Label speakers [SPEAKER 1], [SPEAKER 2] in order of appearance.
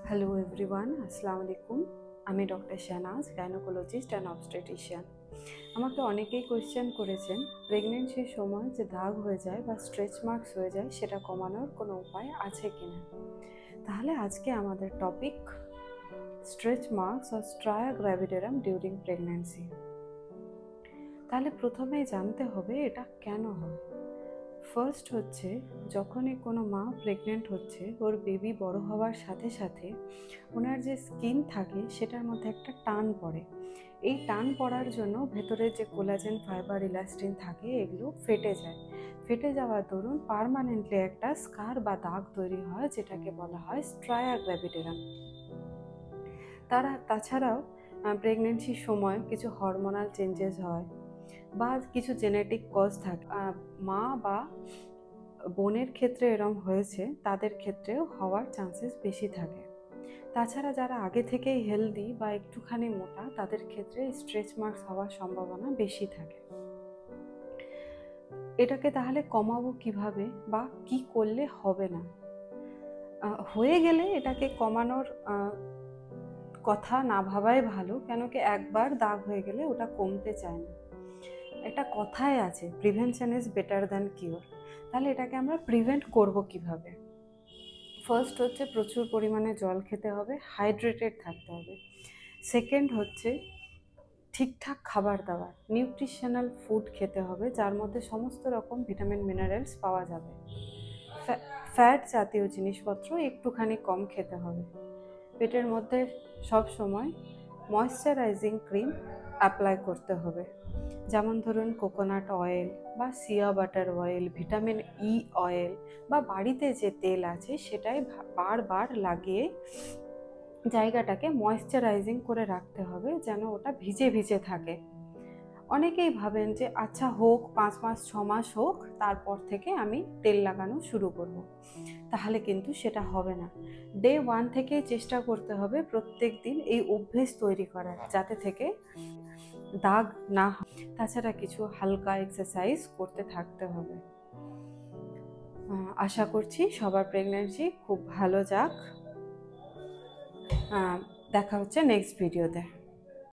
[SPEAKER 1] Hello everyone, আসসালামু আলাইকুম। আমি doctor Shahnaz, gynaecologist and obstetrician. আমাকে অনেকেই কোয়েশ্চেন করেছেন প্রেগনেন্সির সময় যে দাগ হয়ে যায় বা স্ট্রেচ মার্কস হয়ে যায় সেটা কমানোর কোনো উপায় আছে কিনা। তাহলে আজকে আমাদের topic stretch marks or striae gravidarum during pregnancy. তাহলে প্রথমেই জানতে হবে এটা কেন হয়। ফার্স্ট হচ্ছে, যখনই কোনো মা প্রেগনেন্ট হচ্ছে, ওর বেবি বড় হওয়ার সাথে সাথে ওনার যে স্কিন থাকে সেটার মধ্যে একটা টান পড়ে। এই টান পড়ার জন্য ভেতরে যে কোলাজেন ফাইবার ইলাস্টিন থাকে এগুলো ফেটে যায়। ফেটে যাওয়ার দরুন পার্মানেন্টলি একটা স্কার বা দাগ তৈরি হয়, যেটাকে বলা হয় স্ট্রায়া গ্র্যাভিডারাম। তাছাড়াও প্রেগনেন্সির সময় কিছু হরমোনাল চেঞ্জেস হয় বা কিছু জেনেটিক কজ থাকে। মা বা বোনের ক্ষেত্রে এরম হয়েছে, তাদের ক্ষেত্রেও হওয়ার চান্সেস বেশি থাকে। তাছাড়া যারা আগে থেকেই হেলদি বা একটুখানি মোটা, তাদের ক্ষেত্রে স্ট্রেচ মার্কস হওয়ার সম্ভাবনা বেশি থাকে। এটাকে তাহলে কমাবো কিভাবে বা কি করলে হবে না? হয়ে গেলে এটাকে কমানোর কথা না ভাবাই ভালো, কেন কি একবার দাগ হয়ে গেলে ওটা কমতে চায় না। একটা কথাই আছে, prevention is better than cure. তাহলে এটাকে আমরা প্রিভেন্ট করব কিভাবে? ফার্স্ট হচ্ছে প্রচুর পরিমাণে জল খেতে হবে, হাইড্রেটেড থাকতে হবে। সেকেন্ড হচ্ছে ঠিকঠাক খাবার দাবার, নিউট্রিশনাল ফুড খেতে হবে, যার মধ্যে সমস্ত রকম ভিটামিন মিনারেলস পাওয়া যাবে। ফ্যাট জাতীয় জিনিসপত্র একটুখানি কম খেতে হবে। পেটের মধ্যে সব সময় ময়েশ্চারাইজিং ক্রিম অ্যাপ্লাই করতে হবে, যেমন ধরুন কোকোনাট অয়েল বা সিয়া butter oil, vitamin E oil বা বাড়িতে যে তেল আছে সেটাই বারবার লাগিয়ে জায়গাটাকে ময়েশ্চারাইজিং করে রাখতে হবে, যেন ওটা ভিজে ভিজে থাকে। অনেকেই ভাবেন যে আচ্ছা হোক, 5 মাস 6 মাস হোক, তারপর থেকে আমি তেল লাগানো শুরু করব। তাহলে কিন্তু সেটা হবে না। ডে 1 থেকেই চেষ্টা করতে হবে প্রত্যেক দিন এই অভ্যেস তৈরি করার, যাতে থেকে দাগ না হয়। তাছাড়া কিছু হালকা এক্সারসাইজ করতে থাকতে হবে। আশা করছি সবার প্রেগন্যান্সি খুব ভালো যাক। দেখা হচ্ছে নেক্সট ভিডিওতে।